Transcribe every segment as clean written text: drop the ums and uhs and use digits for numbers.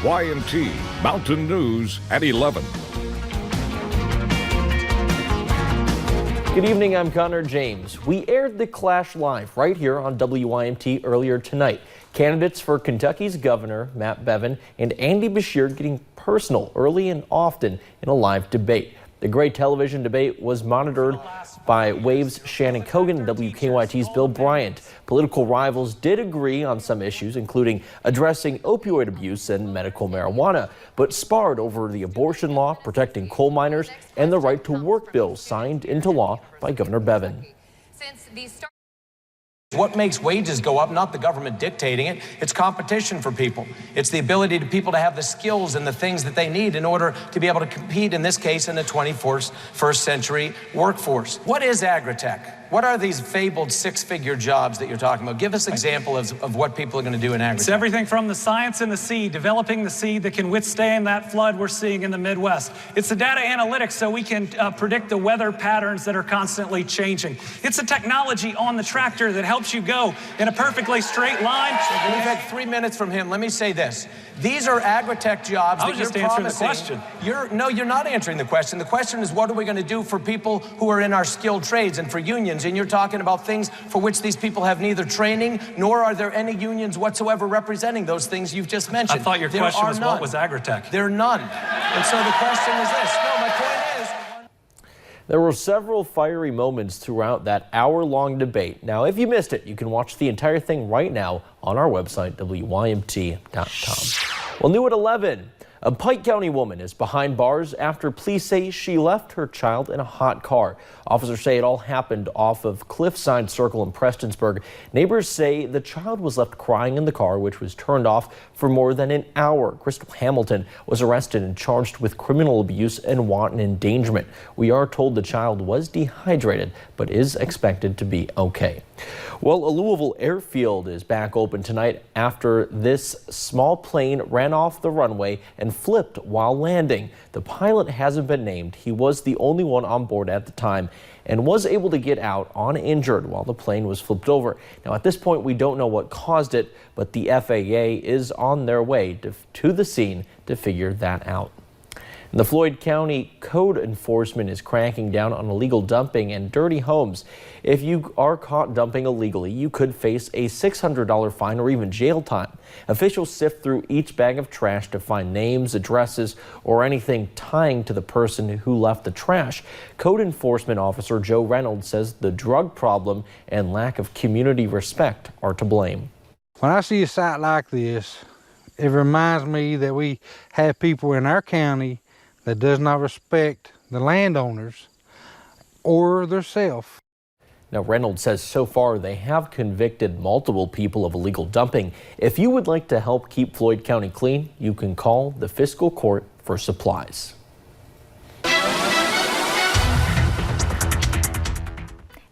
WYMT Mountain News at 11. Good evening, I'm Connor James. We aired The Clash live right here on WYMT earlier tonight. Candidates for Kentucky's governor, Matt Bevin, and Andy Beshear getting personal early and often in a live debate. The great television debate was monitored by Wave's Shannon Kogan and WKYT's Bill Bryant. Political rivals did agree on some issues, including addressing opioid abuse and medical marijuana, but sparred over the abortion law, protecting coal miners, and the right to work bill signed into law by Governor Bevin. What makes wages go up? Not the government dictating it. It's competition for people. It's the ability to people to have the skills and the things that they need in order to be able to compete, in this case, in the 21st century workforce. What is agritech? What are these fabled six-figure jobs that you're talking about? Give us an example of what people are going to do in agritech. It's everything from the science in the seed, developing the seed that can withstand that flood we're seeing in the Midwest. It's the data analytics so we can predict the weather patterns that are constantly changing. It's the technology on the tractor that helps you go in a perfectly straight line. We've had 3 minutes from him. Let me say this. These are agritech jobs that you're promising. I was just answering the question. No, you're not answering the question. The question is, what are we going to do for people who are in our skilled trades and for unions? And you're talking about things for which these people have neither training, nor are there any unions whatsoever representing those things you've just mentioned. I thought your question was what was agritech? There are none. And so the question is this. No, my point is... There were several fiery moments throughout that hour-long debate. Now, if you missed it, you can watch the entire thing right now on our website, WYMT.com. Well, new at 11. A Pike County woman is behind bars after police say she left her child in a hot car. Officers say it all happened off of Cliffside Circle in Prestonsburg. Neighbors say the child was left crying in the car, which was turned off for more than an hour. Crystal Hamilton was arrested and charged with criminal abuse and wanton endangerment. We are told the child was dehydrated, but is expected to be okay. Well, a Louisville airfield is back open tonight after this small plane ran off the runway and flipped while landing. The pilot hasn't been named. He was the only one on board at the time and was able to get out uninjured while the plane was flipped over. Now, at this point, we don't know what caused it, but the FAA is on their way to the scene to figure that out. The Floyd County Code Enforcement is cracking down on illegal dumping and dirty homes. If you are caught dumping illegally, you could face a $600 fine or even jail time. Officials sift through each bag of trash to find names, addresses, or anything tying to the person who left the trash. Code Enforcement Officer Joe Reynolds says the drug problem and lack of community respect are to blame. When I see a site like this, it reminds me that we have people in our county that does not respect the landowners or theirself. Now, Reynolds says so far they have convicted multiple people of illegal dumping. If you would like to help keep Floyd County clean, you can call the fiscal court for supplies.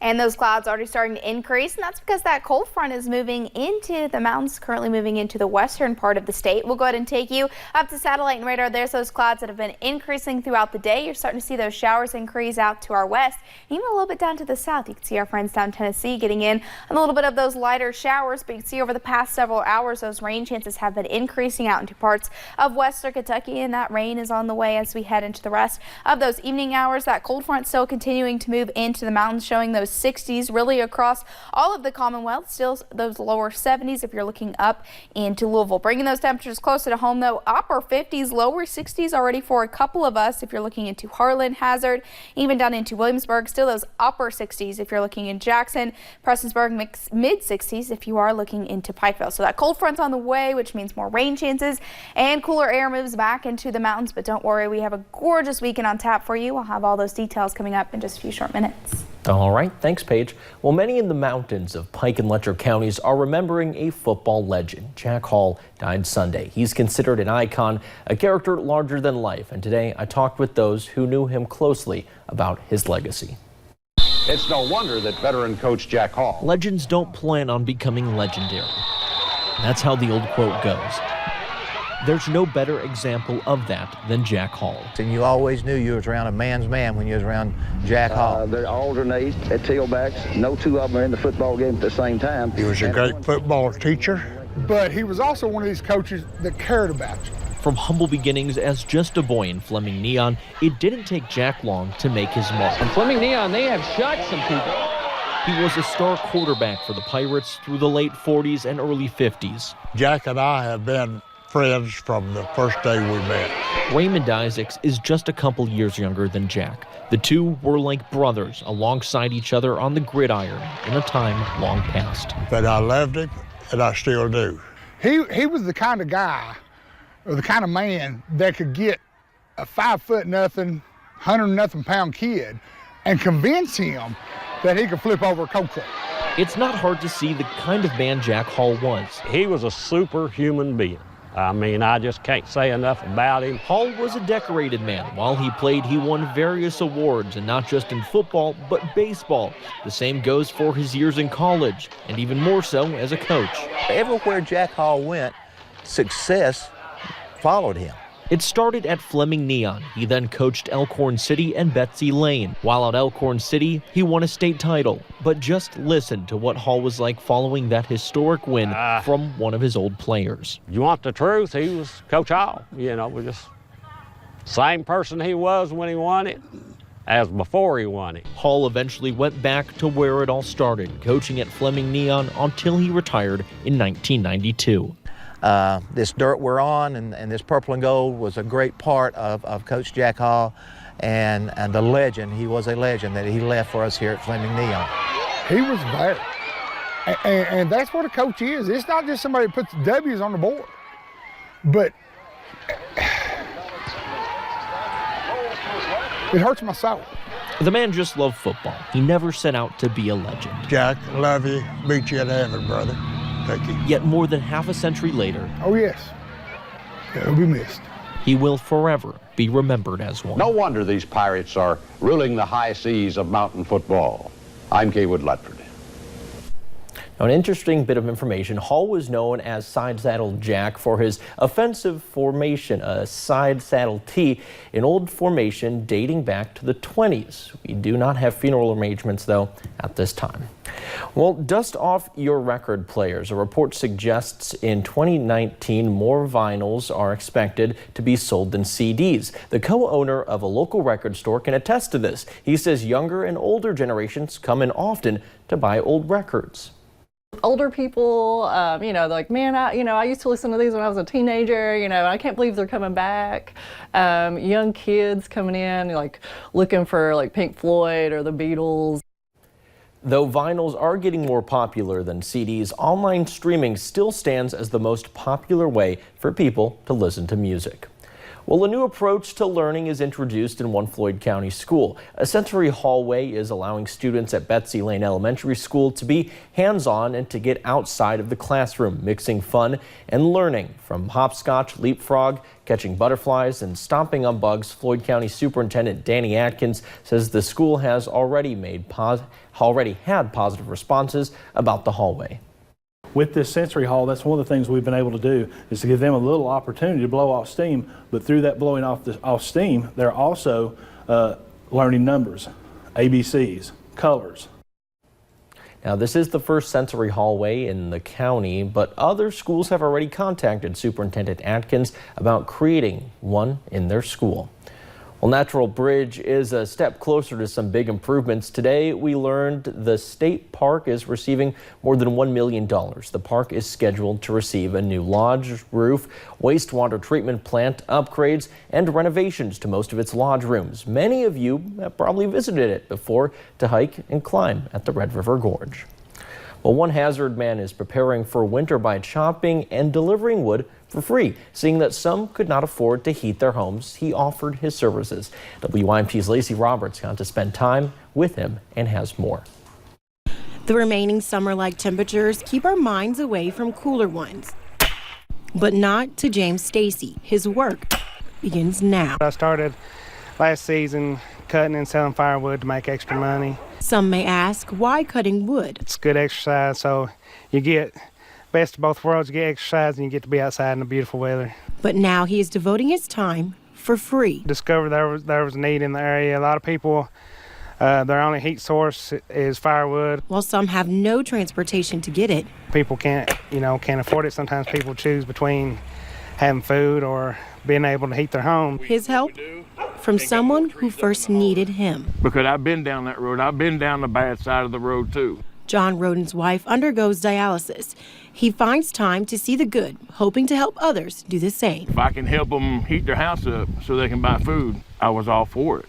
And those clouds already starting to increase, and that's because that cold front is moving into the mountains, currently moving into the western part of the state. We'll go ahead and take you up to satellite and radar. There's those clouds that have been increasing throughout the day. You're starting to see those showers increase out to our west, and even a little bit down to the south. You can see our friends down Tennessee getting in a little bit of those lighter showers, but you can see over the past several hours, those rain chances have been increasing out into parts of western Kentucky, and that rain is on the way as we head into the rest of those evening hours. That cold front still continuing to move into the mountains, showing those 60s really across all of the Commonwealth. Still those lower 70s if you're looking up into Louisville. Bringing those temperatures closer to home, though, upper 50s, lower 60s already for a couple of us if you're looking into Harlan, Hazard, even down into Williamsburg. Still those upper 60s if you're looking in Jackson, Prestonsburg, mid 60s if you are looking into Pikeville. So that cold front's on the way, which means more rain chances, and cooler air moves back into the mountains. But don't worry, we have a gorgeous weekend on tap for you. I'll have all those details coming up in just a few short minutes. All right, thanks, Paige. Well, many in the mountains of Pike and Letcher counties are remembering a football legend. Jack Hall died Sunday. He's considered an icon, a character larger than life, and today I talked with those who knew him closely about his legacy. It's no wonder that veteran coach Jack Hall. Legends don't plan on becoming legendary. That's how the old quote goes. There's no better example of that than Jack Hall. And you always knew you was around a man's man when you was around Jack Hall. They alternate at tailbacks. No two of them are in the football game at the same time. He was a great football teacher. But he was also one of these coaches that cared about you. From humble beginnings as just a boy in Fleming Neon, it didn't take Jack long to make his mark. In Fleming Neon, they have shot some people. He was a star quarterback for the Pirates through the late 40s and early 50s. Jack and I have been friends from the first day we met. Raymond Isaacs is just a couple years younger than Jack. The two were like brothers alongside each other on the gridiron in a time long past. But I loved him, and I still do. He was the kind of guy, or the kind of man that could get a 5'0", 100-pound kid and convince him that he could flip over a Coke truck. It's not hard to see the kind of man Jack Hall was. He was a superhuman being. I mean, I just can't say enough about him. Hall was a decorated man. While he played, he won various awards, and not just in football, but baseball. The same goes for his years in college, and even more so as a coach. Everywhere Jack Hall went, success followed him. It started at Fleming Neon. He then coached Elkhorn City and Betsy Lane. While at Elkhorn City, he won a state title. But just listen to what Hall was like following that historic win from one of his old players. You want the truth? He was Coach Hall. You know, we're just same person he was when he won it as before he won it. Hall eventually went back to where it all started, coaching at Fleming Neon until he retired in 1992. This dirt we're on and this purple and gold was a great part of Coach Jack Hall and the legend. He was a legend that he left for us here at Fleming Neon. He was there. And that's what a coach is. It's not just somebody that puts W's on the board. But it hurts my soul. The man just loved football. He never set out to be a legend. Jack, love you. Meet you in heaven, brother. Thank you. Yet more than half a century later, oh yes, he'll be missed. He will forever be remembered as one. No wonder these Pirates are ruling the high seas of mountain football. I'm Kaywood Lutford. Now, an interesting bit of information, Hall was known as Side Saddle Jack for his offensive formation, a side saddle T, an old formation dating back to the 20s. We do not have funeral arrangements, though, at this time. Well, dust off your record players. A report suggests in 2019 more vinyls are expected to be sold than CDs. The co-owner of a local record store can attest to this. He says younger and older generations come in often to buy old records. Older people, you know, they're like, man, I used to listen to these when I was a teenager, you know, I can't believe they're coming back. Young kids coming in, like, looking for, like, Pink Floyd or the Beatles. Though vinyls are getting more popular than CDs, online streaming still stands as the most popular way for people to listen to music. Well, a new approach to learning is introduced in one Floyd County school. A sensory hallway is allowing students at Betsy Lane Elementary School to be hands-on and to get outside of the classroom, mixing fun and learning. From hopscotch, leapfrog, catching butterflies, and stomping on bugs, Floyd County Superintendent Danny Atkins says the school has already had positive responses about the hallway. With this sensory hall, that's one of the things we've been able to do is to give them a little opportunity to blow off steam, but through that blowing off steam, they're also learning numbers, ABCs, colors. Now, this is the first sensory hallway in the county, but other schools have already contacted Superintendent Atkins about creating one in their school. Well, Natural Bridge is a step closer to some big improvements. Today, we learned the state park is receiving more than $1 million. The park is scheduled to receive a new lodge roof, wastewater treatment plant upgrades, and renovations to most of its lodge rooms. Many of you have probably visited it before to hike and climb at the Red River Gorge. Well, one hazard man is preparing for winter by chopping and delivering wood for free. Seeing that some could not afford to heat their homes, he offered his services. WYMP's Lacey Roberts got to spend time with him and has more. The remaining summer-like temperatures keep our minds away from cooler ones. But not to James Stacy. His work begins now. I started last season cutting and selling firewood to make extra money. Some may ask, why cutting wood? It's good exercise, so you get best of both worlds. You get exercise and you get to be outside in the beautiful weather. But now he is devoting his time for free. Discovered there was a need in the area. A lot of people, their only heat source is firewood. While some have no transportation to get it, people can't afford it. Sometimes people choose between having food or being able to heat their home. His help from someone who first needed him. Because I've been down that road. I've been down the bad side of the road too. John Roden's wife undergoes dialysis. He finds time to see the good, hoping to help others do the same. If I can help them heat their house up so they can buy food, I was all for it.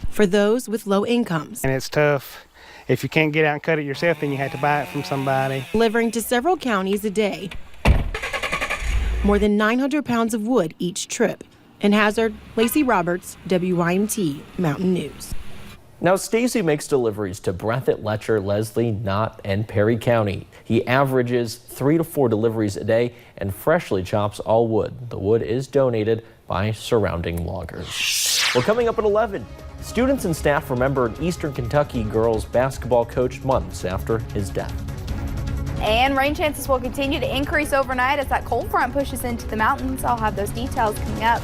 For those with low incomes. And it's tough. If you can't get out and cut it yourself, then you have to buy it from somebody. Delivering to several counties a day. More than 900 pounds of wood each trip. In Hazard, Lacey Roberts, WYMT Mountain News. Now, Stacy makes deliveries to Breathitt, Letcher, Leslie, Knott, and Perry County. He averages 3 to 4 deliveries a day and freshly chops all wood. The wood is donated by surrounding loggers. Well, coming up at 11, students and staff remember an Eastern Kentucky girls basketball coach months after his death. And rain chances will continue to increase overnight as that cold front pushes into the mountains. I'll have those details coming up.